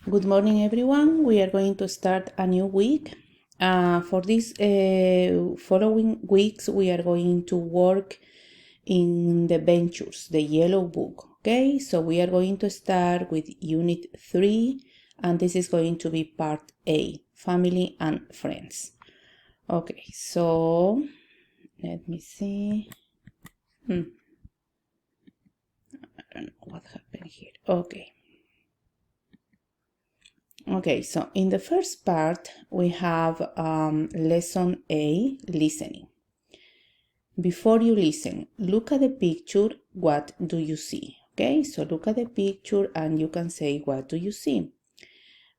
Good morning, everyone. We are going to start a new week. For these following weeks, we are going to work in the ventures, the yellow book. Okay, so we are going to start with Unit 3, and this is going to be Part A, Family and Friends. Okay, so let me see. I don't know what happened here. Okay, so in the first part, we have Lesson A, Listening. Before you listen, look at the picture. What do you see? Okay, so look at the picture and you can say, what do you see?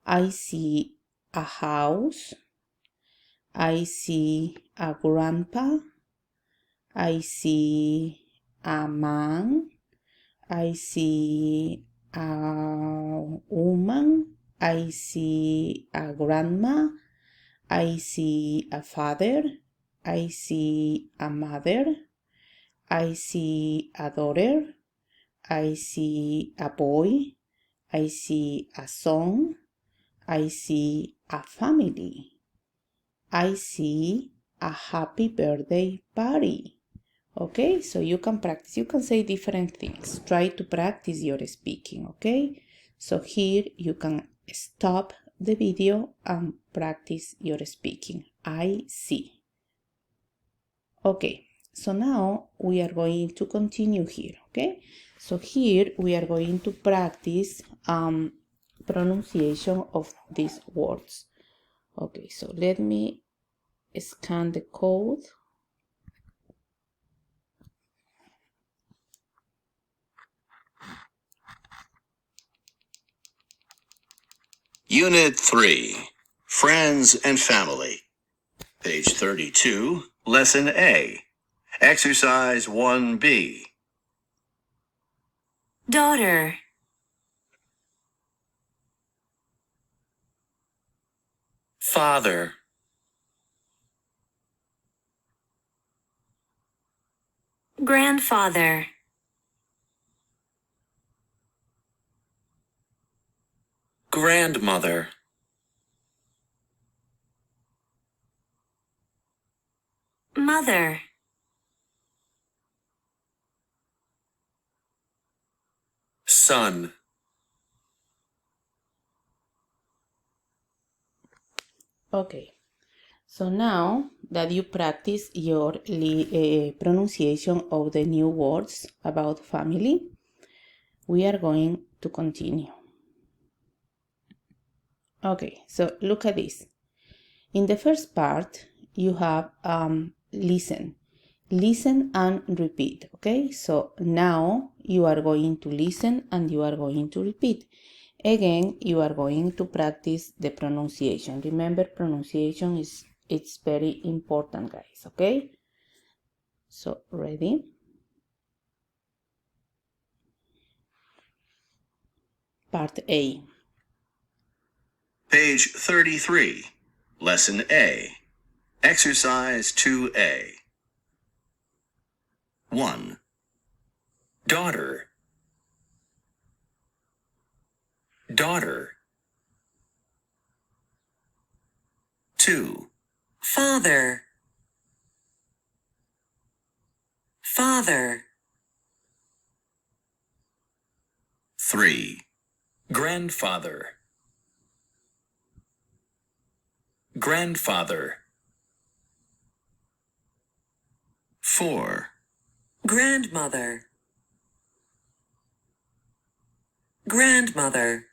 I see a house. I see a grandpa. I see a man. I see a woman. I see a grandma. I see a father. I see a mother. I see a daughter. I see a boy. I see a son. I see a family. I see a happy birthday party. Okay, so you can practice. You can say different things. Try to practice your speaking, okay? So here you can stop the video and practice your speaking. I see. Okay, so now we are going to continue here, okay? So here we are going to practice pronunciation of these words. Okay, so let me scan the code. Unit 3, Friends and Family. Page 32, Lesson A. Exercise 1B. Daughter. Father. Grandfather. Grandmother. Mother. Son. Okay, so now that you practice your pronunciation of the new words about family, we are going to continue. Okay, so look at this. In the first part, you have listen. Listen and repeat, okay? So now you are going to listen and you are going to repeat. Again, you are going to practice the pronunciation. Remember, pronunciation it's very important, guys, okay? So, ready? Part A. Page 33, Lesson A. Exercise 2A. 1. Daughter. Daughter. 2. Father. Father. 3. Grandfather. Grandfather. 4. Grandmother. Grandmother.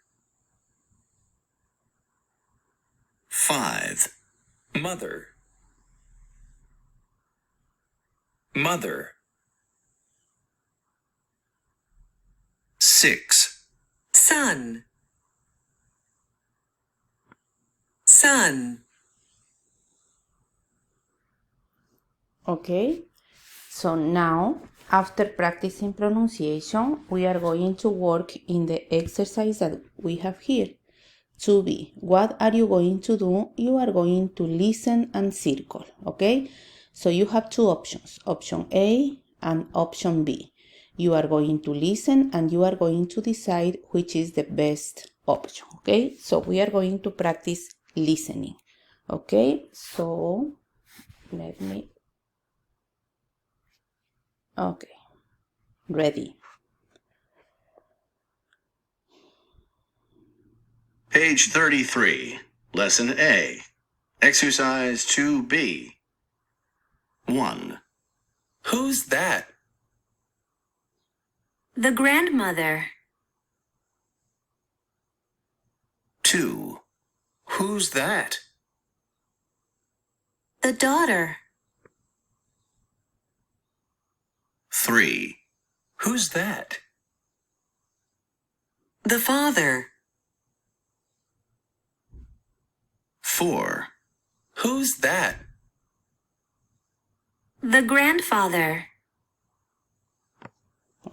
5. Mother. Mother. 6. Son. Son. Okay, so now after practicing pronunciation, we are going to work in the exercise that we have here. 2B. What are you going to do? You are going to listen and circle, okay? So you have two options, option A and option B. You are going to listen and you are going to decide which is the best option, okay? So we are going to practice listening, okay? So let me, okay, ready. Page 33, Lesson A, Exercise 2B. 1. Who's that? The grandmother. 2. Who's that? The daughter. 3. Who's that? The father. 4. Who's that? The grandfather.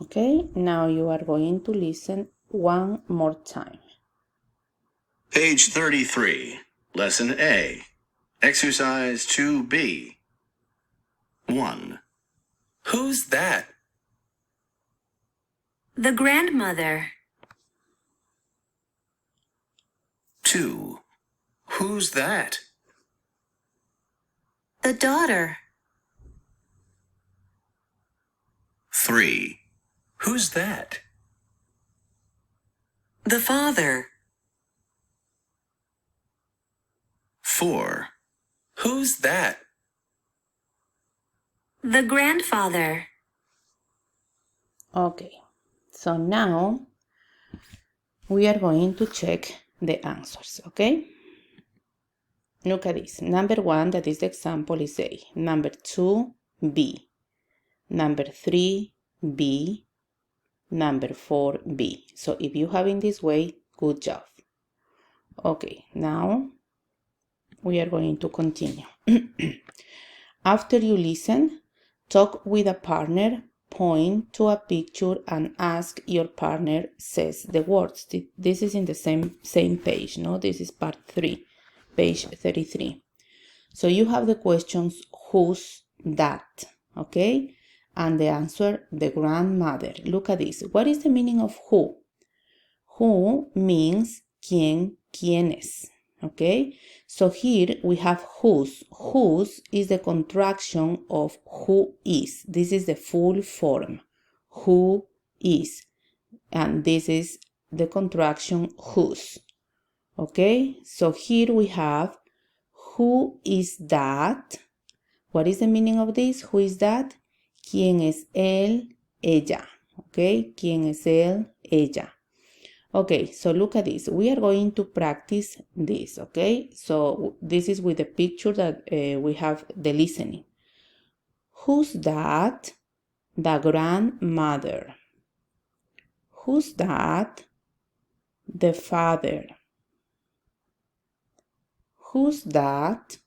Okay, now you are going to listen one more time. Page 33, Lesson A, Exercise 2B. 1. Who's that? The grandmother. 2. Who's that? The daughter. 3. Who's that? The father. 4. Who's that? The grandfather. Okay, so now we are going to check the answers, okay? Look at this. Number 1, that is the example, is A. Number 2, B. Number 3, B. Number 4, B. So if you have in this way, good job. Okay, now we are going to continue. After you listen, talk with a partner, point to a picture and ask your partner says the words. This is in the same page, no? This is part 3, page 33. So you have the questions, who's that? Okay? And the answer, the grandmother. Look at this. What is the meaning of who? Who means quien, quienes. Okay? So here we have whose. Whose is the contraction of who is. This is the full form. Who is. And this is the contraction whose. Okay? So here we have who is that? What is the meaning of this? Who is that? ¿Quién es él? Ella. Okay? ¿Quién es él? Ella. Okay, so look at this. We are going to practice this, okay? So this is with the picture that we have the listening. Who's that? The grandmother. Who's that? The father. Who's that?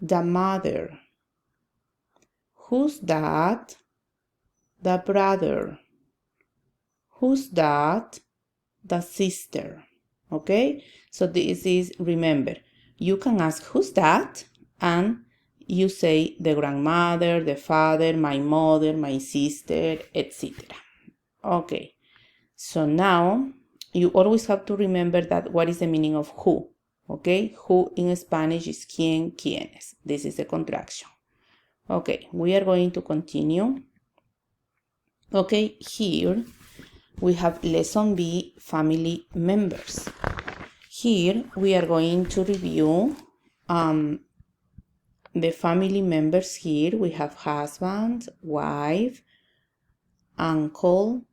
The mother. Who's that? The brother. Who's that? The sister. Okay? So this is, remember, you can ask who's that? And you say the grandmother, the father, my mother, my sister, etc. Okay. So now you always have to remember that what is the meaning of who. Okay? Who in Spanish is quien, quienes. This is the contraction. Okay, we are going to continue. Okay, here we have lesson B, family members. Here we are going to review the family members. Here we have husband, wife, uncle,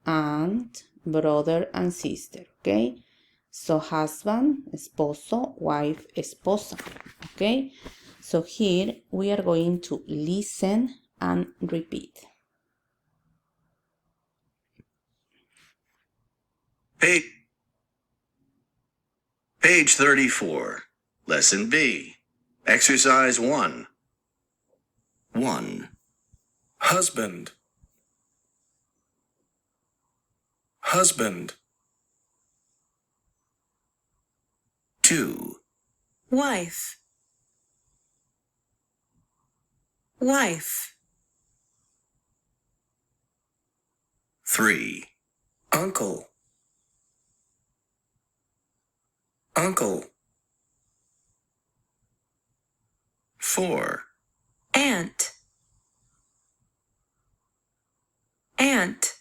aunt, brother, and sister. Okay, so husband, esposo, wife, esposa. Okay, so here we are going to listen and repeat. Page 34, Lesson B, Exercise 1. 1. Husband. Husband. 2. Wife. Wife. 3. Uncle. Uncle. 4. Aunt. Aunt.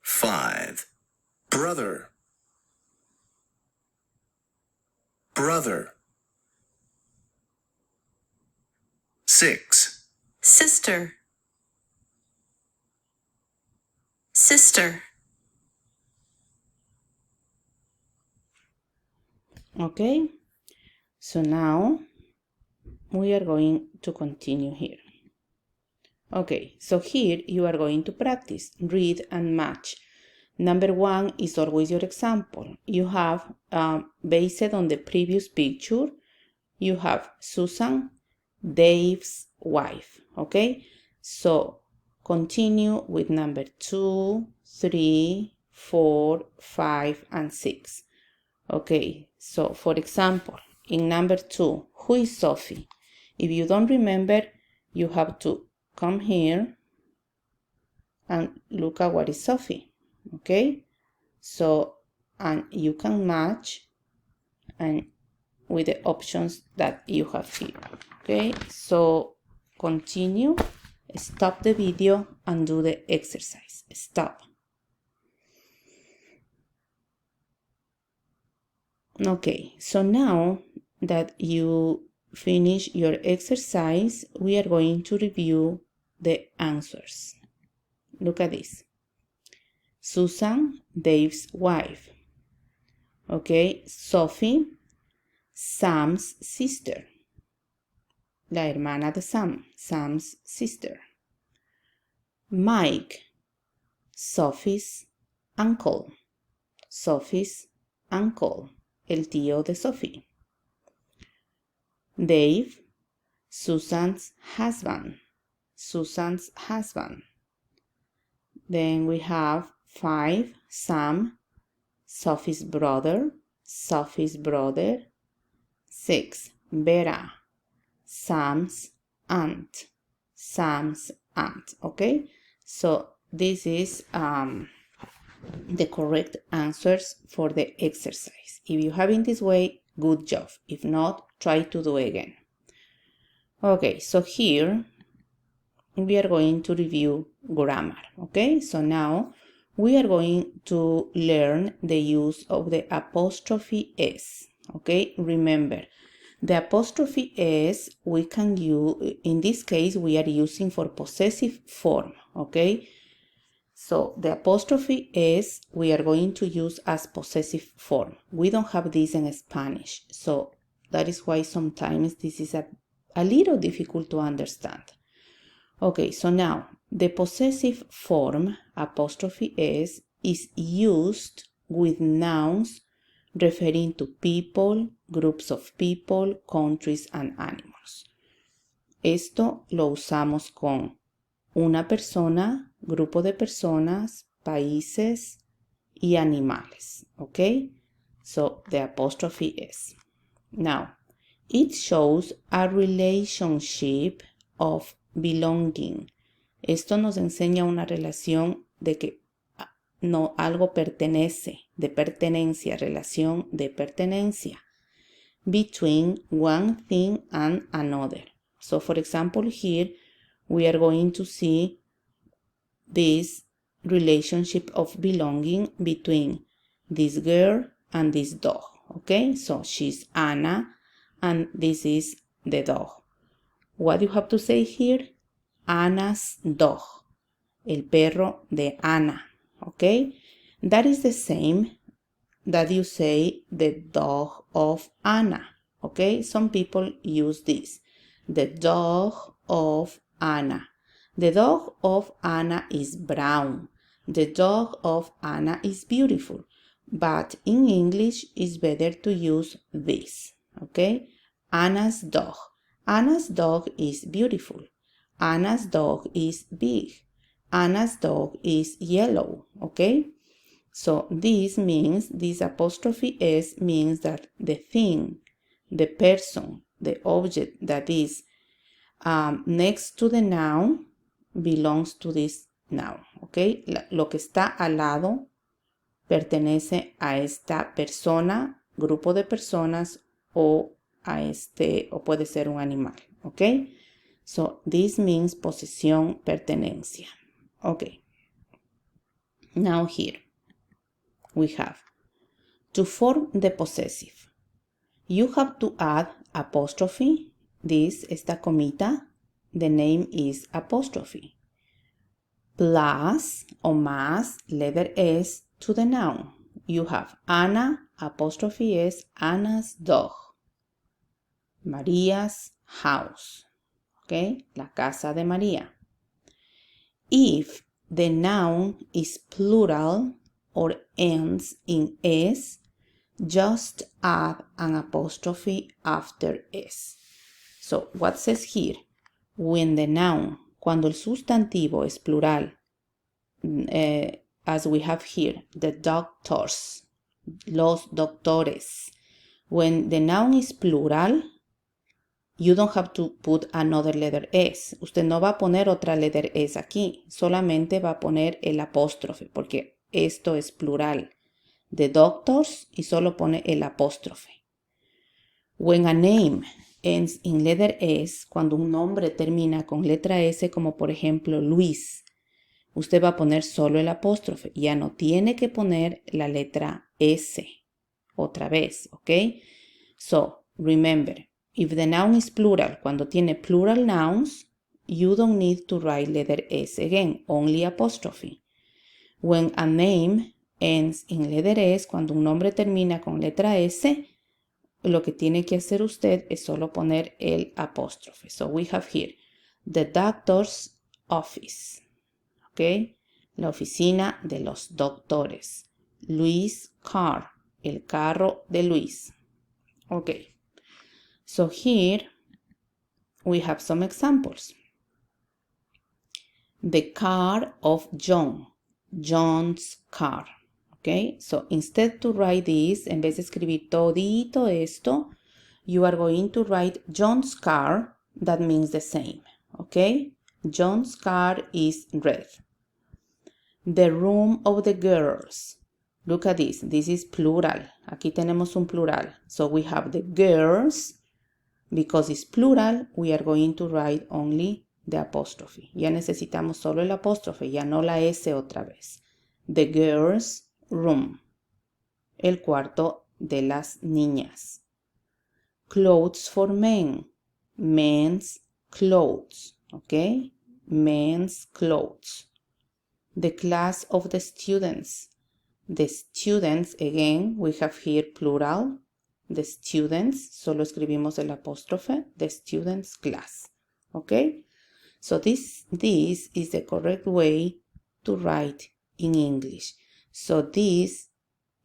5. Brother. Brother. 6. Sister. Sister. Okay, so now we are going to continue here. Okay, so here you are going to practice, read and match. Number 1 is always your example. You have, based on the previous picture, you have Susan, Dave's wife. Okay, so continue with number 2, 3, 4, 5, and 6. Okay, so for example, in number 2, who is Sophie? If you don't remember, you have to come here and look at what is Sophie. Okay, so and you can match and with the options that you have here. Okay, so continue, stop the video and do the exercise. Stop. Okay, so now that you finish your exercise, we are going to review the answers. Look at this. Susan, Dave's wife. Okay, Sophie, Sam's sister. La hermana de Sam, Sam's sister. Mike, Sophie's uncle. Sophie's uncle, el tío de Sophie. Dave, Susan's husband. Susan's husband. Then we have 5, Sam, Sophie's brother. Sophie's brother. 6, Vera, Sam's aunt. Sam's aunt. Okay, so this is the correct answers for the exercise. If you have in this way, good job. If not, try to do again. Okay, so here we are going to review grammar. Okay, so now we are going to learn the use of the apostrophe S. Okay, remember, the apostrophe S we can use, in this case, we are using for possessive form. Okay, so the apostrophe S we are going to use as possessive form. We don't have this in Spanish, so that is why sometimes this is a little difficult to understand. Okay, so now the possessive form, apostrophe S, is used with nouns referring to people, groups of people, countries, and animals. Esto lo usamos con una persona, grupo de personas, países y animales. Okay, so the apostrophe S. Now, it shows a relationship of belonging. Esto nos enseña una relación de que no algo pertenece, de pertenencia, relación de pertenencia. Between one thing and another. So for example, here we are going to see this relationship of belonging between this girl and this dog. Okay, so she's Anna and this is the dog. What do you have to say here? Anna's dog. El perro de Ana. Okay? That is the same that you say the dog of Anna. Okay? Some people use this. The dog of Anna. The dog of Anna is brown. The dog of Anna is beautiful. But in English, it's better to use this. Okay? Anna's dog. Anna's dog is beautiful. Anna's dog is big. Anna's dog is yellow. Okay? So this means, this apostrophe S means that the thing, the person, the object that is next to the noun, belongs to this noun, ¿ok? Lo que está al lado pertenece a esta persona, grupo de personas o o puede ser un animal, ¿ok? So, this means posesión, pertenencia. Ok. Now here we have to form the possessive. You have to add apostrophe. Esta comita, the name is apostrophe. Plus o más letter S to the noun. You have Anna, apostrophe S, Anna's dog. Maria's house. Okay, la casa de María. If the noun is plural or ends in S, just add an apostrophe after S. So, what says here? When the noun, cuando el sustantivo es plural, as we have here, the doctors, los doctores. When the noun is plural, you don't have to put another letter S. Usted no va a poner otra letter S aquí, solamente va a poner el apóstrofe, porque esto es plural. The doctors y solo pone el apóstrofe. When a name ends in letter S, cuando un nombre termina con letra S, como por ejemplo Luis, usted va a poner solo el apóstrofe. Ya no tiene que poner la letra S otra vez, ¿ok? So, remember, if the noun is plural, cuando tiene plural nouns, you don't need to write letter S again, only apostrophe. When a name ends in letter S, cuando un nombre termina con letra S, lo que tiene que hacer usted es solo poner el apóstrofe. So we have here the doctor's office. ¿Ok? La oficina de los doctores. Luis' car. El carro de Luis. Ok. So here we have some examples. The car of John. John's car. Okay, so instead to write this, en vez de escribir todito esto, you are going to write John's car. That means the same. Okay, John's car is red. The room of the girls. Look at this. This is plural. Aquí tenemos un plural. So we have the girls. Because it's plural, we are going to write only the apostrophe. Ya necesitamos solo el apóstrofe, ya no la S otra vez. The girls' room. El cuarto de las niñas. Clothes for men. Men's clothes. Okay? Men's clothes. The class of the students. The students, again, we have here plural. The students, solo escribimos el apóstrofe. The students' class. Okay? So this is the correct way to write in English. So this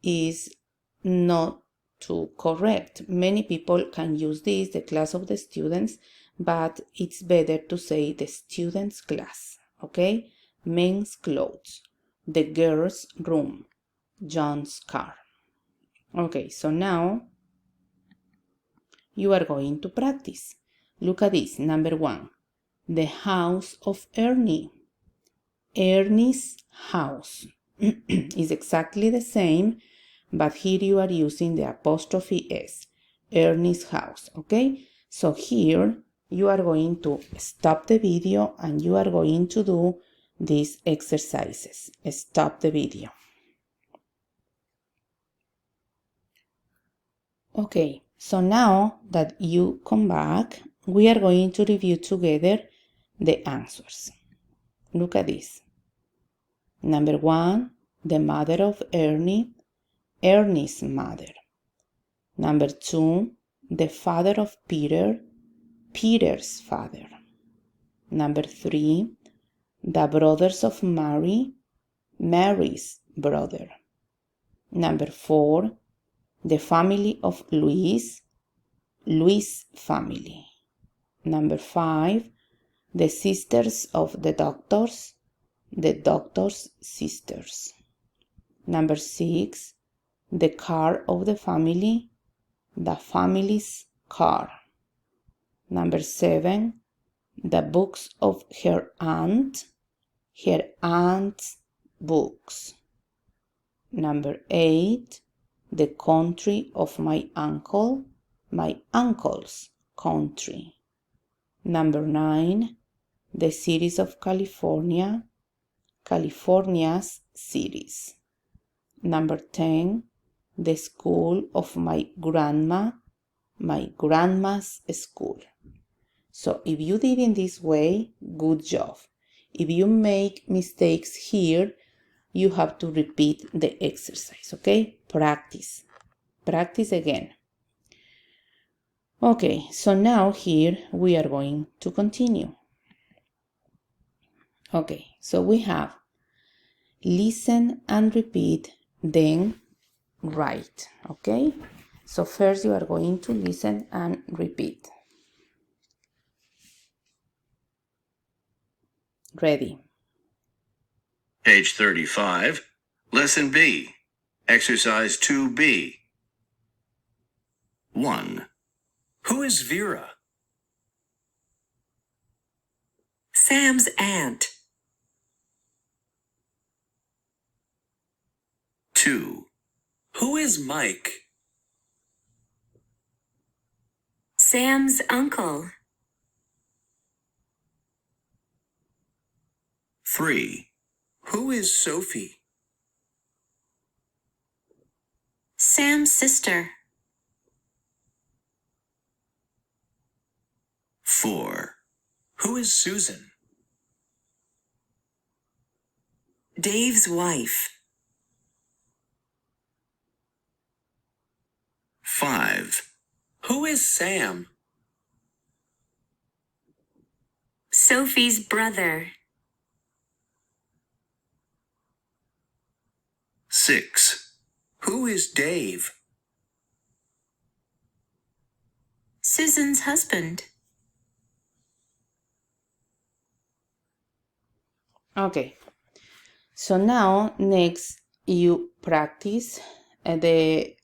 is not too correct. Many people can use this, the class of the students, but it's better to say the students' class, okay? Men's clothes, the girls' room, John's car. Okay, so now you are going to practice. Look at this, number 1, the house of Ernie. Ernie's house is exactly the same, but here you are using the apostrophe S. Ernie's house, okay? So here you are going to stop the video and you are going to do these exercises. Stop the video. Okay, so now that you come back, we are going to review together the answers. Look at this. Number 1, the mother of Ernie, Ernie's mother. Number 2, the father of Peter, Peter's father. Number 3, the brothers of Mary, Mary's brother. Number 4, the family of Luis, Luis' family. Number 5, the sisters of the doctors, the doctor's sisters. Number 6, the car of the family, the family's car. Number 7, the books of her aunt, her aunt's books. Number 8, the country of my uncle, my uncle's country. Number 9, the cities of California, California's cities. Number 10, the school of my grandma, my grandma's school. So if you did in this way, good job. If you make mistakes here, you have to repeat the exercise, okay? Practice. Practice again. Okay, so now here we are going to continue. Okay, so we have listen and repeat, then write, okay? So first you are going to listen and repeat. Ready? Page 35, Lesson B, Exercise 2B. 1. Who is Vera? Sam's aunt. 2. Who is Mike? Sam's uncle. 3. Who is Sophie? Sam's sister. 4. Who is Susan? Dave's wife. 5. Who is Sam? Sophie's brother. 6. Who is Dave? Susan's husband. Okay, so now next you practice the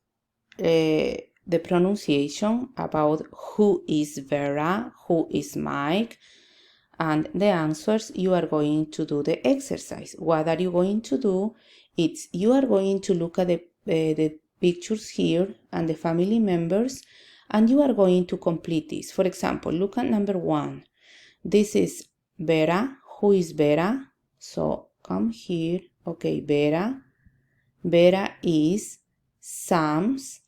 pronunciation about who is Vera, who is Mike, and the answers. You are going to do the exercise. What are you going to do? It's you are going to look at the pictures here and the family members, and you are going to complete this. For example, look at number 1. This is Vera. Who is Vera? So come here. Okay, Vera. Vera is Sam's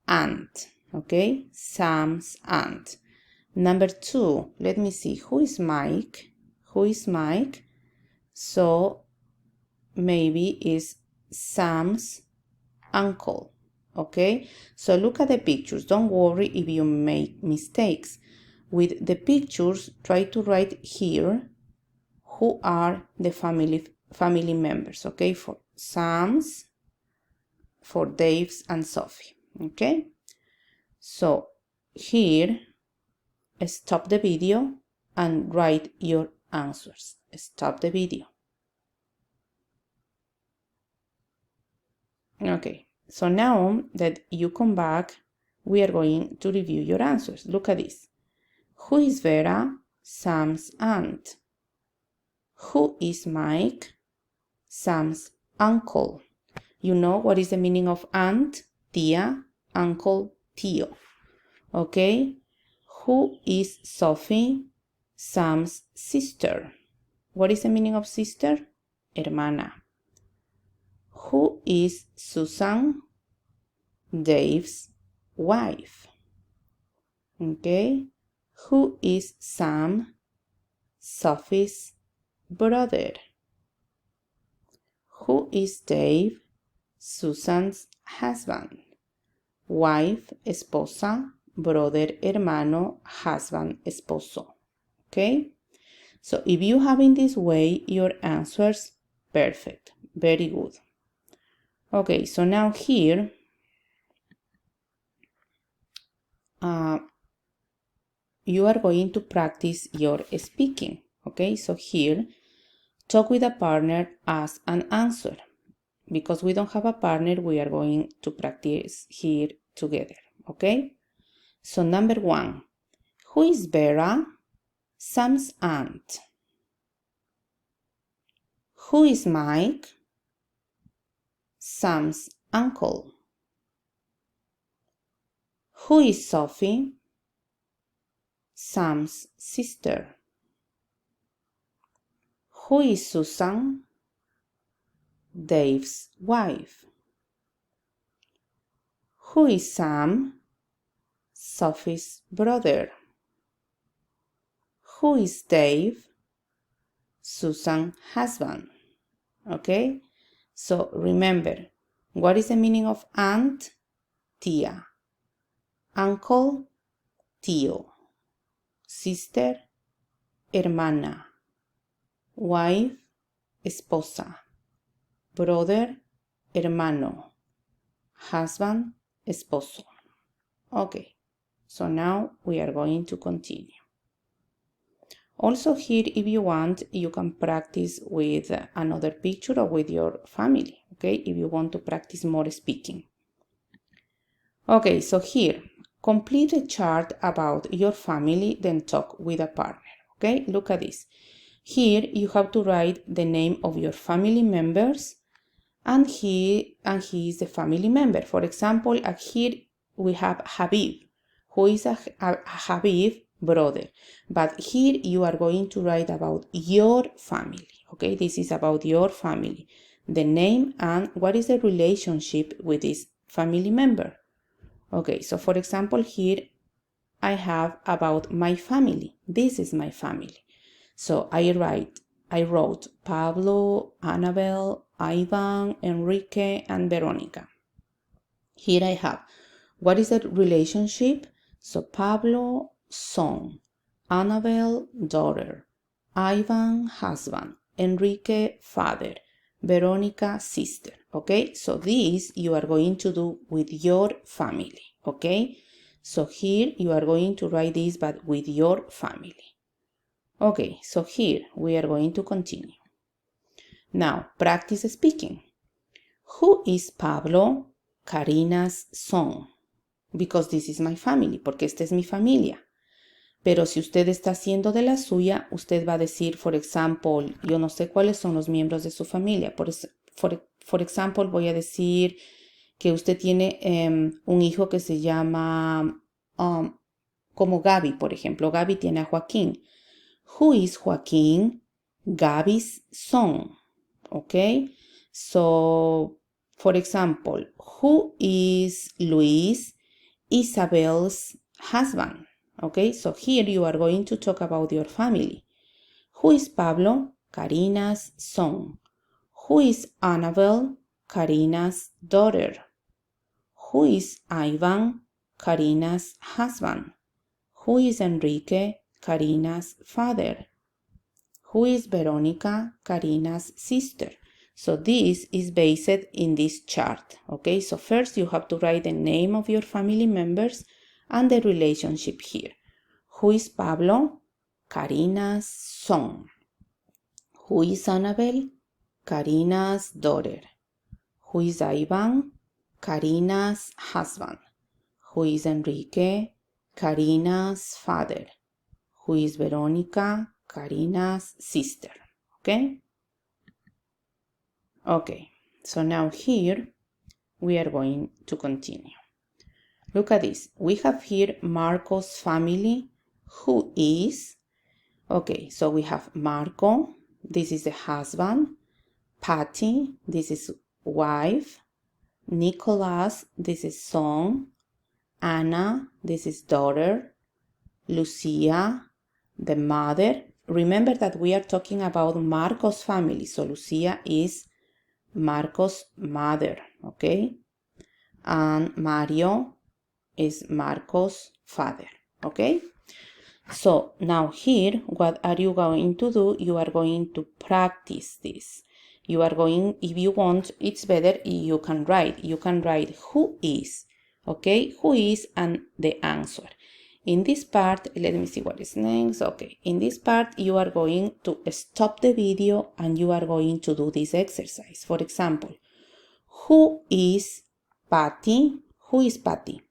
aunt. Okay, Sam's aunt. Number 2, let me see. Who is Mike? Who is Mike? So maybe is Sam's uncle. Okay, so look at the pictures. Don't worry if you make mistakes. With the pictures, try to write here who are the family members. Okay, for Sam's, for Dave's and Sophie. Okay, so here stop the video and write your answers. Stop the video. Okay, so now that you come back, we are going to review your answers. Look at this. Who is Vera? Sam's aunt. Who is Mike? Sam's uncle. You know what is the meaning of aunt? Tia, uncle, tío. Okay. Who is Sophie? Sam's sister. What is the meaning of sister? Hermana. Who is Susan? Dave's wife. Okay. Who is Sam? Sophie's brother. Who is Dave? Susan's husband. Wife, esposa, brother, hermano, husband, esposo. Okay? So if you have in this way your answers, perfect. Very good. Okay, so now here, you are going to practice your speaking. Okay, so here, talk with a partner, ask and answer. Because we don't have a partner, we are going to practice here together. Okay, so number 1, who is Vera? Sam's aunt. Who is Mike? Sam's uncle. Who is Sophie? Sam's sister. Who is Susan? Dave's wife. Who is Sam? Sophie's brother. Who is Dave? Susan's husband. Okay? So remember, what is the meaning of aunt? Tía. Uncle, tío. Sister, hermana. Wife, esposa. Brother, hermano. Husband, esposo. Okay, so now we are going to continue. Also here, if you want, you can practice with another picture or with your family, okay? If you want to practice more speaking. Okay, so here, complete a chart about your family, then talk with a partner, okay? Look at this. Here, you have to write the name of your family members, and he is the family member. For example, here we have Habib, who is a Habib brother. But here you are going to write about your family, okay? This is about your family, the name and what is the relationship with this family member. Okay, so for example, here I have about my family. This is my family. So I wrote Pablo, Annabelle, Ivan, Enrique, and Veronica. Here I have, what is the relationship? So Pablo, son, Annabelle, daughter, Ivan, husband, Enrique, father, Veronica, sister. Okay, so this you are going to do with your family. Okay, so here you are going to write this, but with your family. Okay, so here we are going to continue. Now, practice speaking. Who is Pablo? Karina's son. Because this is my family, porque esta es mi familia. Pero si usted está haciendo de la suya, usted va a decir, for example, yo no sé cuáles son los miembros de su familia. For example, voy a decir que usted tiene un hijo que se llama, como Gaby, por ejemplo. Gaby tiene a Joaquín. Who is Joaquín? Gaby's son. Okay? So, for example, who is Luis? Isabel's husband. Okay? So here you are going to talk about your family. Who is Pablo? Karina's son. Who is Annabelle? Karina's daughter. Who is Ivan? Karina's husband. Who is Enrique? Karina's father. Who is Veronica? Karina's sister. So this is based in this chart. Okay, so first you have to write the name of your family members and the relationship here. Who is Pablo? Karina's son. Who is Annabelle? Karina's daughter. Who is Ivan? Karina's husband. Who is Enrique? Karina's father. Who is Veronica? Karina's sister. Okay? Okay, so now here we are going to continue. Look at this. We have here Marco's family. Who is? Okay, so we have Marco. This is the husband. Patty. This is wife. Nicholas. This is son. Anna. This is daughter. Lucia. The mother. Remember that we are talking about Marco's family. So Lucia is Marco's mother, okay? And Mario is Marco's father, okay? So now here, what are you going to do? You are going to practice this. You are going, if you want, it's better you can write. You can write who is, okay? Who is and the answer. In this part, let me see what is next. Okay, in this part, you are going to stop the video and you are going to do this exercise. For example, who is Patty? Who is Patty?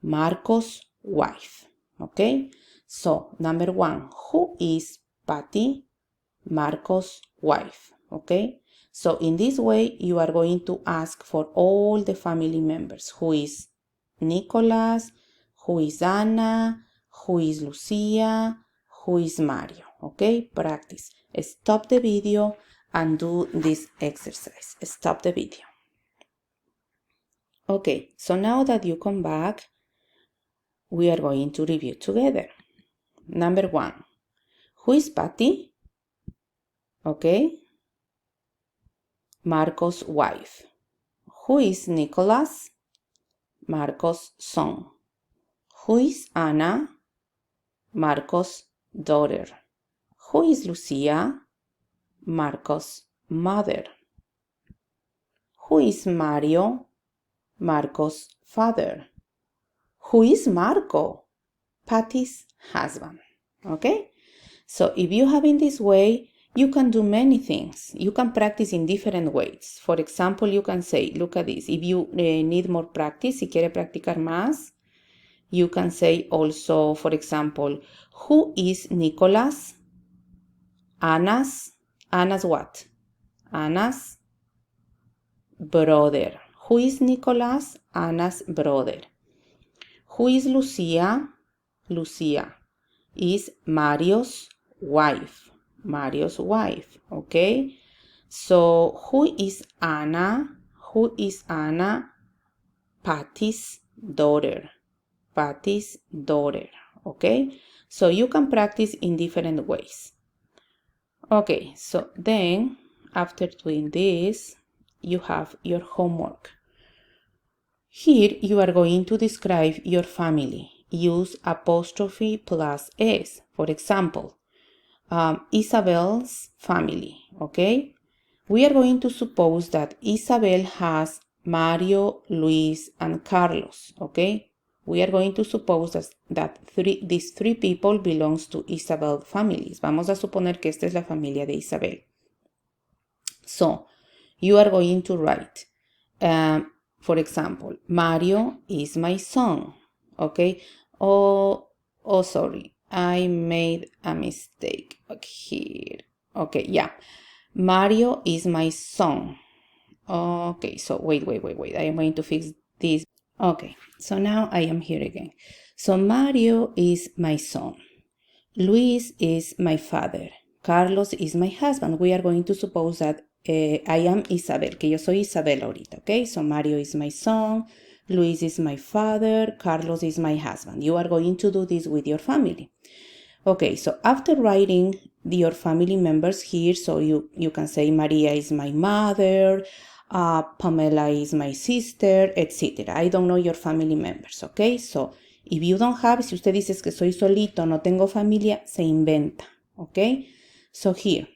Marco's wife. Okay, so number one, who is Patty? Marco's wife. okay? So in this way, you are going to ask for all the family members. Who is Nicolas? Who is Ana? Who is Lucia? Who is Mario? Okay, practice. Stop the video and do this exercise. Stop the video. Okay, so now that you come back, we are going to review together. Number 1. Who is Patty? Okay. Marco's wife. Who is Nicholas? Marco's son. Who is Anna? Marco's daughter. Who is Lucia? Marco's mother. Who is Mario? Marco's father. Who is Marco? Patty's husband. Okay? So if you have in this way, you can do many things. You can practice in different ways. For example, you can say, look at this. If you need more practice, si quiere practicar más, you can say also, for example, who is Nicholas? Anna's what? Anna's brother. Who is Nicholas? Anna's brother. Who is Lucia? Lucia is Mario's wife. Mario's wife, okay? So who is Anna? Who is Anna? Patty's daughter. Patty's daughter, okay? So you can practice in different ways. Okay, so then after doing this, you have your homework. Here you are going to describe your family. Use apostrophe plus S. For example, Isabel's family, okay? We are going to suppose that Isabel has Mario, Luis, and Carlos, okay? We are going to suppose that these three people belongs to Isabel families. Vamos a suponer que esta es la familia de Isabel. So, you are going to write, for example, Mario is my son, okay? Oh, sorry, I made a mistake here. Okay, yeah. Mario is my son. Okay, so wait. I am going to fix this. Okay, so now I am here again. So Mario is my son. Luis is my father. Carlos is my husband. We are going to suppose that I am Isabel, que yo soy Isabel ahorita, okay? So Mario is my son. Luis is my father. Carlos is my husband. You are going to do this with your family. Okay, so after writing your family members here, so you can say Maria is my mother, Pamela is my sister, etc. I don't know your family members, okay? So if you don't have, si usted dice que soy solito, no tengo familia, se inventa, okay? So here,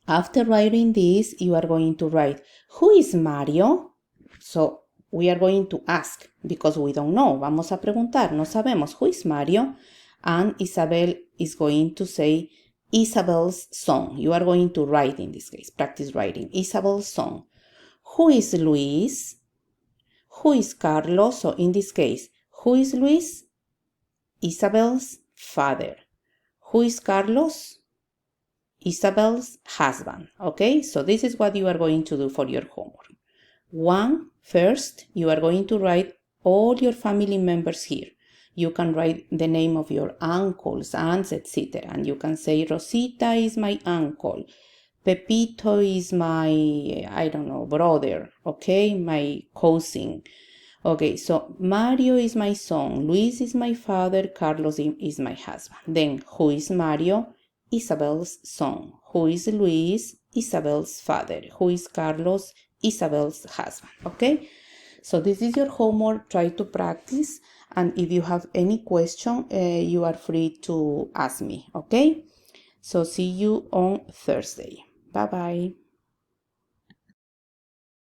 after writing this, you are going to write, who is Mario? So we are going to ask, because we don't know. Vamos a preguntar, no sabemos. Who is Mario? And Isabel is going to say Isabel's son. You are going to write in this case, practice writing, Isabel's son. Who is Luis? Who is Carlos? So in this case, who is Luis? Isabel's father. Who is Carlos? Isabel's husband. Okay, so this is what you are going to do for your homework. First, you are going to write all your family members here. You can write the name of your uncles, aunts, etc. And you can say, Rosita is my uncle. Pepito is my, I don't know, brother, okay? My cousin. Okay, so Mario is my son. Luis is my father. Carlos is my husband. Then, who is Mario? Isabel's son. Who is Luis? Isabel's father. Who is Carlos? Isabel's husband, okay? So this is your homework. Try to practice. And if you have any question, you are free to ask me, okay? So see you on Thursday. Bye-bye.